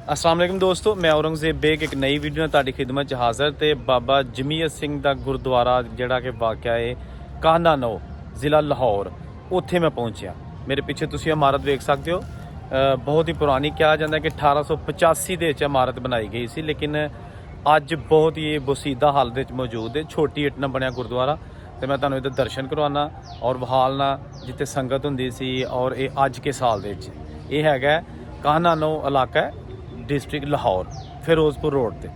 अस्सलाम वालेकुम दोस्तों, मैं औरंगजेब बेग एक नई वीडियो ਨਾਲ ਤੁਹਾਡੀ ਖਿਦਮਤ 'ਚ ਹਾਜ਼ਰ ਤੇ ਬਾਬਾ ਜਮੀਅਤ ਸਿੰਘ ਦਾ ਗੁਰਦੁਆਰਾ ਜਿਹੜਾ ਕਿ ਵਾਕਿਆ ਹੈ ਕਾਹਨਾ ਨੋ ਜ਼ਿਲ੍ਹਾ ਲਾਹੌਰ, ਉੱਥੇ ਮੈਂ ਪਹੁੰਚਿਆ। ਮੇਰੇ ਪਿੱਛੇ ਤੁਸੀਂ ਇਮਾਰਤ ਵੇਖ ਸਕਦੇ ਹੋ। ਬਹੁਤ ਹੀ ਪੁਰਾਣੀ ਕਿਹਾ ਜਾਂਦਾ ਕਿ 1885 ਦੇ ਵਿੱਚ ਇਮਾਰਤ ਬਣਾਈ ਗਈ ਸੀ, ਲੇਕਿਨ ਅੱਜ ਬਹੁਤ ਹੀ ਬਸੀਦਾ ਹਾਲਤ ਵਿੱਚ ਮੌਜੂਦ ਹੈ। ਛੋਟੀ ਇੱਟ ਨਾਲ ਬਣਿਆ ਗੁਰਦੁਆਰਾ ਤੇ ਮੈਂ ਤੁਹਾਨੂੰ ਇਹਦੇ ਦਰਸ਼ਨ ਕਰਵਾਉਣਾ ਔਰ ਵਹਾਲਣਾ ਜਿੱਥੇ ਸੰਗਤ ਹੁੰਦੀ ਸੀ। ਔਰ ਇਹ ਅੱਜ ਕੇ ਸਾਲ ਦੇ ਵਿੱਚ ਇਹ ਹੈਗਾ ਕਾਹਨਾ ਨੋ ਇਲਾਕਾ ਹੈ, डिस्ट्रिक्ट लाहौर, फिरोजपुर रोड पे।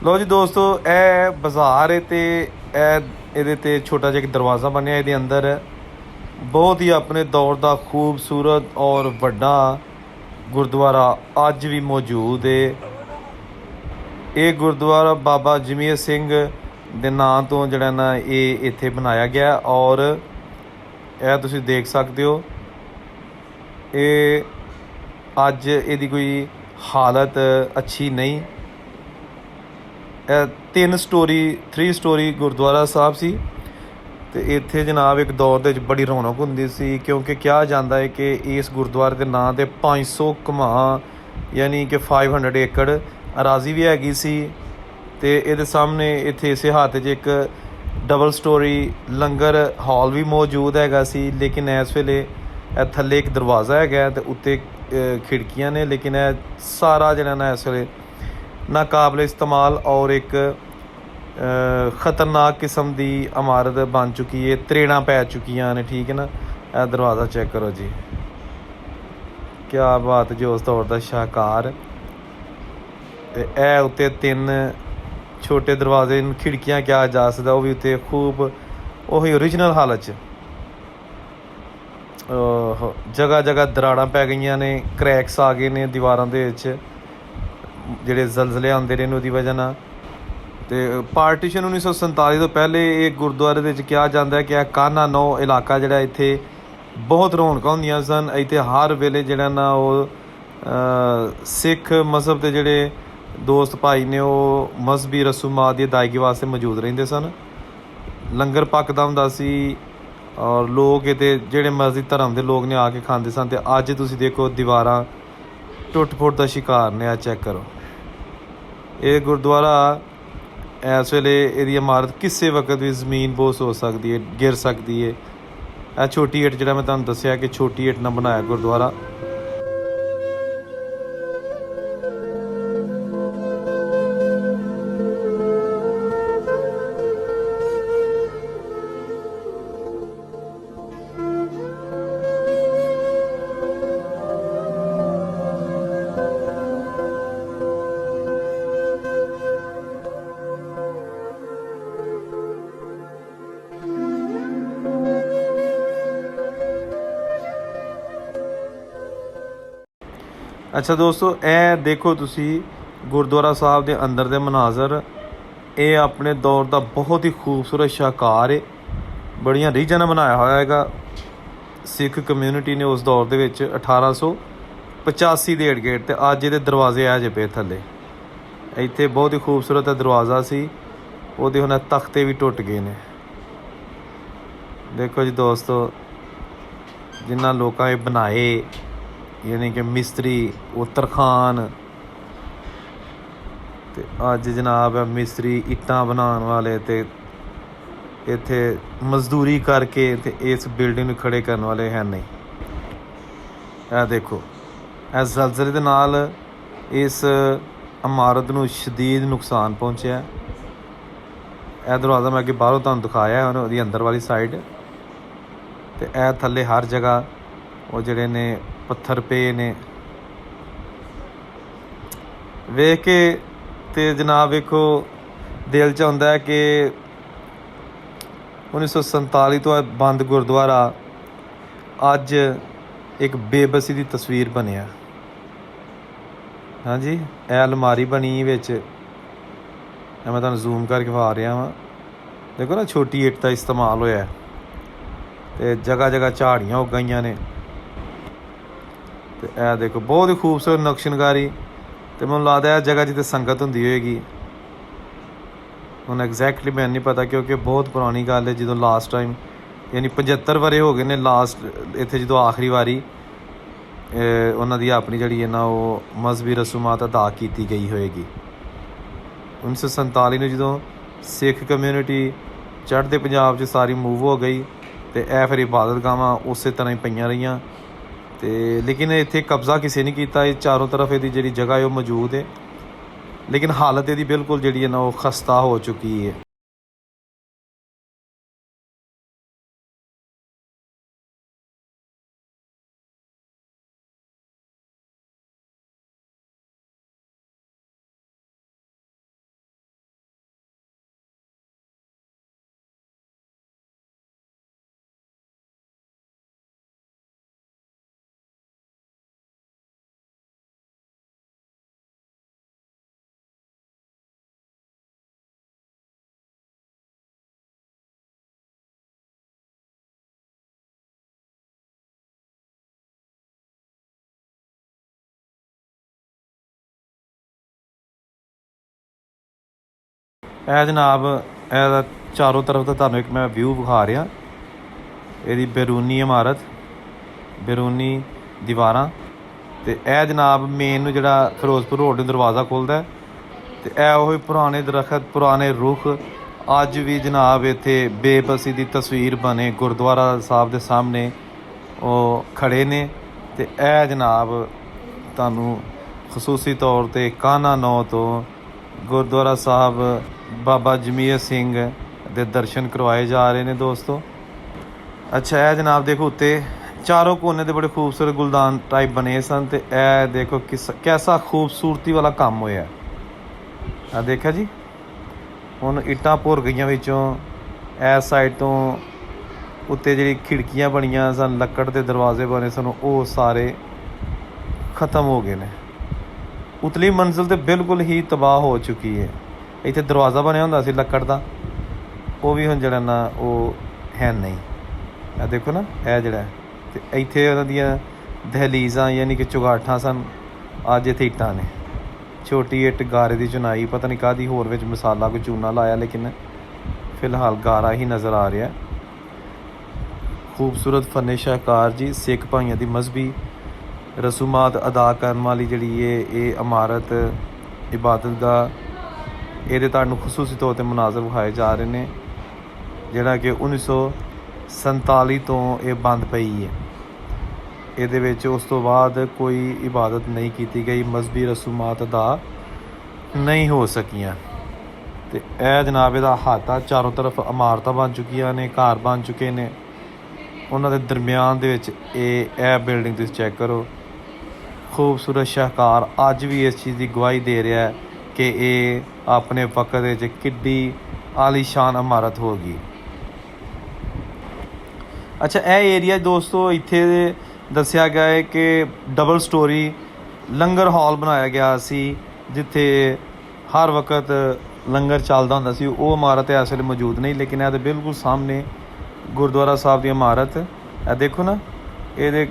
लो जी दोस्तों, ए बाज़ार है ते ਇਹਦੇ ਤੇ ਛੋਟਾ ਜਿਹਾ ਇੱਕ ਦਰਵਾਜ਼ਾ ਬਣਿਆ। ਇਹਦੇ ਅੰਦਰ ਬਹੁਤ ਹੀ ਆਪਣੇ ਦੌਰ ਦਾ ਖੂਬਸੂਰਤ ਔਰ ਵੱਡਾ ਗੁਰਦੁਆਰਾ ਅੱਜ ਵੀ ਮੌਜੂਦ ਹੈ। ਇਹ ਗੁਰਦੁਆਰਾ ਬਾਬਾ ਜਮੀਅਤ ਸਿੰਘ ਦੇ ਨਾਂ ਤੋਂ ਜਿਹੜਾ ਨਾ ਇਹ ਇੱਥੇ ਬਣਾਇਆ ਗਿਆ ਔਰ ਇਹ ਤੁਸੀਂ ਦੇਖ ਸਕਦੇ ਹੋ। ਇਹ ਅੱਜ ਇਹਦੀ ਕੋਈ ਹਾਲਤ ਅੱਛੀ ਨਹੀਂ। ਇਹ 3 ਸਟੋਰੀ ਗੁਰਦੁਆਰਾ ਸਾਹਿਬ ਸੀ ਤੇ ਇੱਥੇ ਜਨਾਬ ਇੱਕ ਦੌਰ ਦੇ ਵਿੱਚ ਬੜੀ ਰੌਣਕ ਹੁੰਦੀ ਸੀ, ਕਿਉਂਕਿ ਕਿਹਾ ਜਾਂਦਾ ਹੈ ਕਿ ਇਸ ਗੁਰਦੁਆਰੇ ਦੇ ਨਾਂ 'ਤੇ 500 ਕਮਾ ਯਾਨੀ ਕਿ 500 ਏਕੜ ਅਰਾਜ਼ੀ ਵੀ ਹੈਗੀ ਸੀ। ਤੇ ਇਹਦੇ ਸਾਹਮਣੇ ਇੱਥੇ ਇਸੇ ਹੱਥ 'ਚ ਇੱਕ ਡਬਲ ਸਟੋਰੀ ਲੰਗਰ ਹਾਲ ਵੀ ਮੌਜੂਦ ਹੈਗਾ ਸੀ, ਲੇਕਿਨ ਇਸ ਵੇਲੇ ਇਹ ਥੱਲੇ ਇੱਕ ਦਰਵਾਜ਼ਾ ਹੈਗਾ ਤੇ ਉੱਤੇ ਖਿੜਕੀਆਂ ਨੇ, ਲੇਕਿਨ ਇਹ ਸਾਰਾ ਜਿਹੜਾ ਨਾ ਇਸ ਵੇਲੇ ਨਾਕਾਬਲੇ ਇਸਤੇਮਾਲ ਔਰ ਇੱਕ ख़तरनाक किस्म की इमारत बन चुकी है। त्रेड़ा पै चुकियां ने, ठीक है ना। यह दरवाज़ा चेक करो जी, क्या बात जो उस दौर का शाहकार। ए उत्ते 3 छोटे दरवाजे खिड़कियां क्या जा सकता, वो भी उत्ते खूब वही ओरिजिनल हालत जगह जगह दराड़ा पै गई ने, क्रैक्स आ गए ने दीवारों के ਜਿਹੜੇ ਜ਼ਲਜ਼ਲੇ ਆਉਂਦੇ ਰਹੇ ਨੇ ਉਹਦੀ ਵਜ੍ਹਾ ਨਾਲ। ਅਤੇ ਪਾਰਟੀਸ਼ਨ 1947 ਤੋਂ ਪਹਿਲੇ ਇਹ ਗੁਰਦੁਆਰੇ ਦੇ ਵਿੱਚ ਕਿਹਾ ਜਾਂਦਾ ਹੈ ਕਿ ਇਹ ਕਾਹਨਾ ਨੋ ਇਲਾਕਾ ਜਿਹੜਾ ਇੱਥੇ ਬਹੁਤ ਰੌਣਕਾਂ ਹੁੰਦੀਆਂ ਸਨ। ਇੱਥੇ ਹਰ ਵੇਲੇ ਜਿਹੜਾ ਨਾ ਉਹ ਸਿੱਖ ਮਜ਼ਹਬ ਦੇ ਜਿਹੜੇ ਦੋਸਤ ਭਾਈ ਨੇ ਉਹ ਮਜ਼ਹਬੀ ਰਸੂਮਾਤ ਦੀ ਅਦਾਇਗੀ ਵਾਸਤੇ ਮੌਜੂਦ ਰਹਿੰਦੇ ਸਨ। ਲੰਗਰ ਪੱਕਦਾ ਹੁੰਦਾ ਸੀ ਔਰ ਲੋਕ ਇੱਥੇ ਜਿਹੜੇ ਮਸਜਿਦ ਧਰਮ ਦੇ ਲੋਕ ਨੇ ਆ ਕੇ ਖਾਂਦੇ ਸਨ। ਅਤੇ ਅੱਜ ਤੁਸੀਂ ਦੇਖੋ ਦੀਵਾਰਾਂ ਟੁੱਟ ਫੁੱਟ ਦਾ ਸ਼ਿਕਾਰ ਨੇ। ਆ ਚੈੱਕ ਕਰੋ, ਇਹ ਗੁਰਦੁਆਰਾ ਇਸ ਵੇਲੇ ਇਹਦੀ ਇਮਾਰਤ ਕਿਸੇ ਵਕਤ ਵੀ ਜ਼ਮੀਨ ਬੋਸ ਹੋ ਸਕਦੀ ਹੈ, ਗਿਰ ਸਕਦੀ ਹੈ। ਇਹ ਛੋਟੀ ਇੱਟ ਜਿਹੜਾ ਮੈਂ ਤੁਹਾਨੂੰ ਦੱਸਿਆ ਕਿ ਛੋਟੀ ਇੱਟ ਨਾਲ ਬਣਾਇਆ ਗੁਰਦੁਆਰਾ। ਅੱਛਾ ਦੋਸਤੋ, ਇਹ ਦੇਖੋ ਤੁਸੀਂ ਗੁਰਦੁਆਰਾ ਸਾਹਿਬ ਦੇ ਅੰਦਰ ਦੇ ਮਨਾਜ਼ਰ। ਇਹ ਆਪਣੇ ਦੌਰ ਦਾ ਬਹੁਤ ਹੀ ਖੂਬਸੂਰਤ ਸ਼ਾਹਕਾਰ ਹੈ, ਬੜੀਆਂ ਰੀਝਾਂ ਨਾਲ ਬਣਾਇਆ ਹੋਇਆ ਹੈਗਾ। ਸਿੱਖ ਕਮਿਊਨਿਟੀ ਨੇ ਉਸ ਦੌਰ ਦੇ ਵਿੱਚ 1885 ਦੇ ਗੇਟ ਤੇ ਅੱਜ ਇਹਦੇ ਦਰਵਾਜ਼ੇ ਆ ਜੇ ਪਏ ਥੱਲੇ। ਇੱਥੇ ਬਹੁਤ ਹੀ ਖੂਬਸੂਰਤ ਦਰਵਾਜ਼ਾ ਸੀ, ਉਹਦੇ ਹੁਣ ਤਖਤੇ ਵੀ ਟੁੱਟ ਗਏ ਨੇ। ਦੇਖੋ ਜੀ ਦੋਸਤੋ, ਜਿਨ੍ਹਾਂ ਲੋਕਾਂ ਇਹ ਬਣਾਏ यानी कि मिस्त्री वो तरखान, तो अज जनाब मिस्त्री इट्टां बनाने वाले तो इत्थे मजदूरी करके ते इस बिल्डिंग नूं खड़े करने वाले है नहीं। यह देखो, यह जलजले दे नाल इस इमारत नूं शदीद नुकसान पहुँचा। यह दरवाज़ा मैं अगे बाहरों तुहानूं दिखाया है, उहदी अंदर वाली साइड, तो यह थल्ले हर जगह वो जिहड़े ने पत्थर पे ने। वेख के ते जनाब वेखो दिल च आउंदा है कि 1947 तो बंद गुरुद्वारा अज एक बेबसी की तस्वीर बनिया। हाँ जी, यह अलमारी बनी विच, मैं तुहानूं जूम करके विखा रहा वां। ਦੇਖੋ ਨਾ ਛੋਟੀ ਇੱਟ ਦਾ ਇਸਤੇਮਾਲ ਹੋਇਆ ਤੇ ਜਗ੍ਹਾ ਜਗ੍ਹਾ ਝਾੜੀਆਂ ਉੱਗ ਗਈਆਂ ਨੇ। ਤੇ ਇਹ ਦੇਖੋ ਬਹੁਤ ਹੀ ਖੂਬਸੂਰਤ ਨਕਸ਼ਨਕਾਰੀ। ਤੇ ਮੈਨੂੰ ਲੱਗਦਾ ਇਹ ਜਗ੍ਹਾ ਜਿੱਥੇ ਸੰਗਤ ਹੁੰਦੀ ਹੋਏਗੀ। ਹੁਣ ਐਗਜ਼ੈਕਟਲੀ ਮੈਨੂੰ ਨਹੀਂ ਪਤਾ ਕਿਉਂਕਿ ਬਹੁਤ ਪੁਰਾਣੀ ਗੱਲ ਹੈ। ਜਦੋਂ ਲਾਸਟ ਟਾਈਮ ਯਾਨੀ 75 ਵਰੇ ਹੋ ਗਏ ਨੇ ਲਾਸਟ ਇੱਥੇ ਜਦੋਂ ਆਖਰੀ ਵਾਰੀ ਉਹਨਾਂ ਦੀ ਆਪਣੀ ਜਿਹੜੀ ਹੈ ਨਾ ਉਹ ਮਜ਼ਹਬੀ ਰਸੂਮਾਤ ਅਦਾ ਕੀਤੀ ਗਈ ਹੋਏਗੀ। 1947 ਨੂੰ ਜਦੋਂ ਸਿੱਖ ਕਮਿਊਨਿਟੀ ਚੜ੍ਹਦੇ ਪੰਜਾਬ 'ਚ ਸਾਰੀ ਮੂਵ ਹੋ ਗਈ ਅਤੇ ਇਹ ਫਿਰ ਇਬਾਦਤਗਾਹਾਂ ਉਸੇ ਤਰ੍ਹਾਂ ਹੀ ਪਈਆਂ ਰਹੀਆਂ। ਅਤੇ ਲੇਕਿਨ ਇੱਥੇ ਕਬਜ਼ਾ ਕਿਸੇ ਨੇ ਕੀਤਾ। ਇਹ ਚਾਰੋਂ ਤਰਫ ਇਹਦੀ ਜਿਹੜੀ ਜਗ੍ਹਾ ਹੈ ਉਹ ਮੌਜੂਦ ਹੈ, ਲੇਕਿਨ ਹਾਲਤ ਇਹਦੀ ਬਿਲਕੁਲ ਜਿਹੜੀ ਹੈ ਨਾ ਉਹ ਖਸਤਾ ਹੋ ਚੁੱਕੀ ਹੈ। ਇਹ ਜਨਾਬ ਇਹਦਾ ਚਾਰੋਂ ਤਰਫ ਦਾ ਤੁਹਾਨੂੰ ਇੱਕ ਮੈਂ ਵਿਊ ਵਿਖਾ ਰਿਹਾ। ਇਹਦੀ ਬੈਰੂਨੀ ਇਮਾਰਤ, ਬੈਰੂਨੀ ਦੀਵਾਰਾਂ। ਅਤੇ ਇਹ ਜਨਾਬ ਮੇਨ ਨੂੰ ਜਿਹੜਾ ਫਿਰੋਜ਼ਪੁਰ ਰੋਡ ਨੂੰ ਦਰਵਾਜ਼ਾ ਖੁੱਲ੍ਹਦਾ। ਅਤੇ ਇਹ ਉਹੀ ਪੁਰਾਣੇ ਦਰੱਖਤ, ਪੁਰਾਣੇ ਰੁੱਖ ਅੱਜ ਵੀ ਜਨਾਬ ਇੱਥੇ ਬੇਬਸੀ ਦੀ ਤਸਵੀਰ ਬਣੇ ਗੁਰਦੁਆਰਾ ਸਾਹਿਬ ਦੇ ਸਾਹਮਣੇ ਉਹ ਖੜ੍ਹੇ ਨੇ। ਅਤੇ ਇਹ ਜਨਾਬ ਤੁਹਾਨੂੰ ਖਸੂਸੀ ਤੌਰ 'ਤੇ ਕਾਹਨਾ ਨੌ ਤੋਂ ਗੁਰਦੁਆਰਾ ਸਾਹਿਬ ਬਾਬਾ ਜਮੀਰ ਸਿੰਘ ਦੇ ਦਰਸ਼ਨ ਕਰਵਾਏ ਜਾ ਰਹੇ ਨੇ ਦੋਸਤੋ। ਅੱਛਾ ਇਹ ਜਨਾਬ ਦੇਖੋ ਉੱਤੇ ਚਾਰੋਂ ਕੋਨੇ ਦੇ ਬੜੇ ਖੂਬਸੂਰਤ ਗੁਲਦਾਨ ਟਾਈਪ ਬਣੇ ਸਨ। ਅਤੇ ਇਹ ਦੇਖੋ ਕੈਸਾ ਖੂਬਸੂਰਤੀ ਵਾਲਾ ਕੰਮ ਹੋਇਆ। ਆ ਦੇਖਿਆ ਜੀ, ਹੁਣ ਇੱਟਾਂ ਭੁਰ ਗਈਆਂ ਵਿੱਚੋਂ। ਇਸ ਸਾਈਡ ਤੋਂ ਉੱਤੇ ਜਿਹੜੀ ਖਿੜਕੀਆਂ ਬਣੀਆਂ ਸਨ, ਲੱਕੜ ਦੇ ਦਰਵਾਜ਼ੇ ਬਣੇ ਸਨ, ਉਹ ਸਾਰੇ ਖ਼ਤਮ ਹੋ ਗਏ ਨੇ। ਉਤਲੀ ਮੰਜ਼ਿਲ ਤਾਂ ਬਿਲਕੁਲ ਹੀ ਤਬਾਹ ਹੋ ਚੁੱਕੀ ਹੈ। ਇੱਥੇ ਦਰਵਾਜ਼ਾ ਬਣਿਆ ਹੁੰਦਾ ਸੀ ਲੱਕੜ ਦਾ, ਉਹ ਵੀ ਹੁਣ ਜਿਹੜਾ ਨਾ ਉਹ ਹੈ ਨਹੀਂ। ਇਹ ਦੇਖੋ ਨਾ ਇਹ ਜਿਹੜਾ, ਅਤੇ ਇੱਥੇ ਉਹਨਾਂ ਦੀਆਂ ਦਹਲੀਜ਼ਾਂ ਯਾਨੀ ਕਿ ਚੁਗਾਠਾਂ ਸਨ, ਅੱਜ ਇੱਥੇ ਇੱਟਾਂ ਨੇ। ਛੋਟੀ ਇੱਟ ਗਾਰੇ ਦੀ ਚੁਣਾਈ, ਪਤਾ ਨਹੀਂ ਕਾਹਦੀ, ਹੋਰ ਵਿੱਚ ਮਸਾਲਾ ਕੋਈ ਚੂਨਾ ਲਾਇਆ, ਲੇਕਿਨ ਫਿਲਹਾਲ ਗਾਰਾ ਹੀ ਨਜ਼ਰ ਆ ਰਿਹਾ। ਖੂਬਸੂਰਤ ਫਨ ਸ਼ਾਹਕਾਰ ਜੀ, ਸਿੱਖ ਭਾਈਆਂ ਦੀ ਮਜ਼ਹਬੀ ਰਸੂਮਾਤ ਅਦਾ ਕਰਨ ਵਾਲੀ ਜਿਹੜੀ ਇਹ ਇਮਾਰਤ ਇਬਾਦਤਗਾਹ, ਇਹਦੇ ਤੁਹਾਨੂੰ ਖਸੂਸੀ ਤੌਰ 'ਤੇ ਮਨਾਜ਼ਰ ਵਿਖਾਏ ਜਾ ਰਹੇ ਨੇ। ਜਿਹੜਾ ਕਿ 1947 ਤੋਂ ਇਹ ਬੰਦ ਪਈ ਹੈ। ਇਹਦੇ ਵਿੱਚ ਉਸ ਤੋਂ ਬਾਅਦ ਕੋਈ ਇਬਾਦਤ ਨਹੀਂ ਕੀਤੀ ਗਈ, ਮਜ਼ਹਬੀ ਰਸੂਮਾਤ ਅਦਾ ਨਹੀਂ ਹੋ ਸਕੀਆਂ। ਅਤੇ ਇਹ ਜਨਾਬ ਇਹਦਾ ਹਾਤਾ ਚਾਰੋਂ ਤਰਫ ਇਮਾਰਤਾਂ ਬਣ ਚੁੱਕੀਆਂ ਨੇ, ਘਰ ਬਣ ਚੁੱਕੇ ਨੇ। ਉਹਨਾਂ ਦੇ ਦਰਮਿਆਨ ਦੇ ਵਿੱਚ ਇਹ ਬਿਲਡਿੰਗ ਤੁਸੀਂ ਚੈੱਕ ਕਰੋ। ਖੂਬਸੂਰਤ ਸ਼ਾਹਕਾਰ ਅੱਜ ਵੀ ਇਸ ਚੀਜ਼ ਦੀ ਗਵਾਹੀ ਦੇ ਰਿਹਾ ਕਿ ਇਹ ਆਪਣੇ ਵਕਤ ਵਿੱਚ ਕਿੱਡੀ ਆਲੀਸ਼ਾਨ ਇਮਾਰਤ ਹੋ ਗਈ। ਅੱਛਾ ਇਹ ਏਰੀਆ ਦੋਸਤੋ ਇੱਥੇ ਦੱਸਿਆ ਗਿਆ ਹੈ ਕਿ ਡਬਲ ਸਟੋਰੀ ਲੰਗਰ ਹਾਲ ਬਣਾਇਆ ਗਿਆ ਸੀ, ਜਿੱਥੇ ਹਰ ਵਕਤ ਲੰਗਰ ਚੱਲਦਾ ਹੁੰਦਾ ਸੀ। ਉਹ ਇਮਾਰਤ ਇਸ ਵੇਲੇ ਮੌਜੂਦ ਨਹੀਂ, ਲੇਕਿਨ ਇਹਦੇ ਬਿਲਕੁਲ ਸਾਹਮਣੇ ਗੁਰਦੁਆਰਾ ਸਾਹਿਬ ਦੀ ਇਮਾਰਤ। ਇਹ ਦੇਖੋ ਨਾ ਇਹਦੇ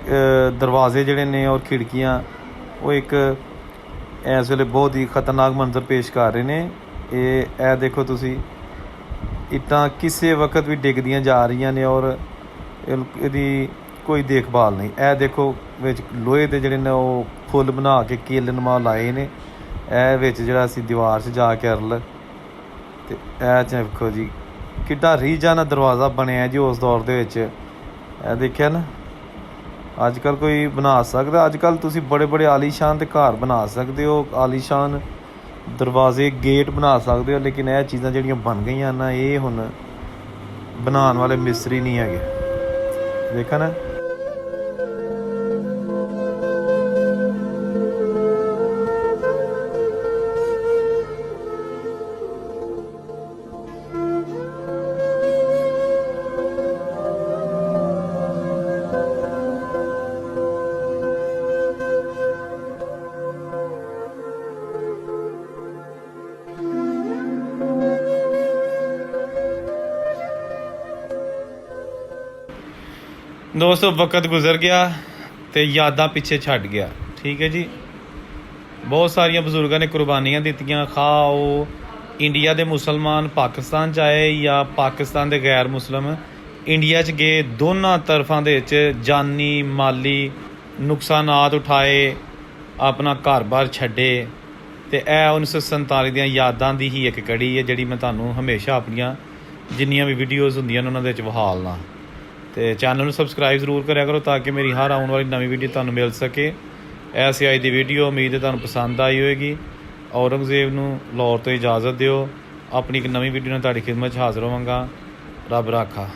ਦਰਵਾਜ਼ੇ ਜਿਹੜੇ ਨੇ ਔਰ ਖਿੜਕੀਆਂ, ਉਹ ਇੱਕ ਇਸ ਵੇਲੇ ਬਹੁਤ ਹੀ ਖਤਰਨਾਕ ਮੰਜ਼ਰ ਪੇਸ਼ ਕਰ ਰਹੇ ਨੇ। ਇਹ ਦੇਖੋ ਤੁਸੀਂ, ਇੱਟਾਂ ਕਿਸੇ ਵਕਤ ਵੀ ਡਿੱਗਦੀਆਂ ਜਾ ਰਹੀਆਂ ਨੇ ਔਰ ਇਹਦੀ ਕੋਈ ਦੇਖਭਾਲ ਨਹੀਂ। ਇਹ ਦੇਖੋ ਵਿੱਚ ਲੋਹੇ ਦੇ ਜਿਹੜੇ ਨੇ ਉਹ ਫੁੱਲ ਬਣਾ ਕੇ ਕੀਲਨੁਮਾ ਲਾਏ ਨੇ। ਇਹ ਵਿੱਚ ਜਿਹੜਾ ਅਸੀਂ ਦੀਵਾਰ 'ਚ ਜਾ ਕੇ ਅਰਲ, ਅਤੇ ਇਹ ਦੇਖੋ ਜੀ ਕਿੱਡਾ ਰੀਝਾਨਾ ਦਰਵਾਜ਼ਾ ਬਣਿਆ ਜੀ ਉਸ ਦੌਰ ਦੇ ਵਿੱਚ। ਇਹ ਦੇਖਿਆ ਨਾ, ਅੱਜ ਕੱਲ੍ਹ ਕੋਈ ਬਣਾ ਸਕਦਾ? ਅੱਜ ਕੱਲ੍ਹ ਤੁਸੀਂ ਬੜੇ ਬੜੇ ਆਲੀਸ਼ਾਨ ਦੇ ਘਰ ਬਣਾ ਸਕਦੇ ਹੋ, ਆਲੀਸ਼ਾਨ ਦਰਵਾਜ਼ੇ, ਗੇਟ ਬਣਾ ਸਕਦੇ ਹੋ, ਲੇਕਿਨ ਇਹ ਚੀਜ਼ਾਂ ਜਿਹੜੀਆਂ ਬਣ ਗਈਆਂ ਨਾ, ਇਹ ਹੁਣ ਬਣਾਉਣ ਵਾਲੇ ਮਿਸਤਰੀ ਨਹੀਂ ਹੈਗੇ। ਦੇਖਾ ਨਾ। ਦੋਸਤੋ ਵਕਤ ਗੁਜ਼ਰ ਗਿਆ ਤੇ ਯਾਦਾਂ ਪਿੱਛੇ ਛੱਡ ਗਿਆ। ਠੀਕ ਹੈ ਜੀ, ਬਹੁਤ ਸਾਰੀਆਂ ਬਜ਼ੁਰਗਾਂ ਨੇ ਕੁਰਬਾਨੀਆਂ ਦਿੱਤੀਆਂ। ਉਹ ਇੰਡੀਆ ਦੇ ਮੁਸਲਮਾਨ ਪਾਕਿਸਤਾਨ 'ਚ ਆਏ ਜਾਂ ਪਾਕਿਸਤਾਨ ਦੇ ਗੈਰ ਮੁਸਲਿਮ ਇੰਡੀਆ 'ਚ ਗਏ, ਦੋਨਾਂ ਤਰਫਾਂ ਦੇ ਵਿੱਚ ਜਾਨੀ ਮਾਲੀ ਨੁਕਸਾਨਾਤ ਉਠਾਏ, ਆਪਣਾ ਘਰ-ਬਾਰ ਛੱਡੇ। ਅਤੇ ਇਹ 1947 ਦੀਆਂ ਯਾਦਾਂ ਦੀ ਹੀ ਇੱਕ ਕੜੀ ਹੈ ਜਿਹੜੀ ਮੈਂ ਤੁਹਾਨੂੰ ਹਮੇਸ਼ਾ ਆਪਣੀਆਂ ਜਿੰਨੀਆਂ ਵੀ ਵੀਡੀਓਜ਼ ਹੁੰਦੀਆਂ ਨੇ ਉਹਨਾਂ ਦੇ ਵਿੱਚ ਵਹਾਲਣਾ। ਅਤੇ ਚੈਨਲ ਨੂੰ ਸਬਸਕ੍ਰਾਈਬ ਜ਼ਰੂਰ ਕਰਿਆ ਕਰੋ ਤਾਂ ਕਿ ਮੇਰੀ ਹਰ ਆਉਣ ਵਾਲੀ ਨਵੀਂ ਵੀਡੀਓ ਤੁਹਾਨੂੰ ਮਿਲ ਸਕੇ। ਐਸੀ ਅੱਜ ਦੀ ਵੀਡੀਓ ਉਮੀਦ ਹੈ ਤੁਹਾਨੂੰ ਪਸੰਦ ਆਈ ਹੋਏਗੀ। ਔਰੰਗਜ਼ੇਬ ਨੂੰ ਲਾਹੌਰ ਤੋਂ ਇਜਾਜ਼ਤ ਦਿਓ। ਆਪਣੀ ਇੱਕ ਨਵੀਂ ਵੀਡੀਓ ਨਾਲ ਤੁਹਾਡੀ ਖਿਦਮਤ 'ਚ ਹਾਜ਼ਰ ਹੋਵਾਂਗਾ। ਰੱਬ ਰਾਖਾ।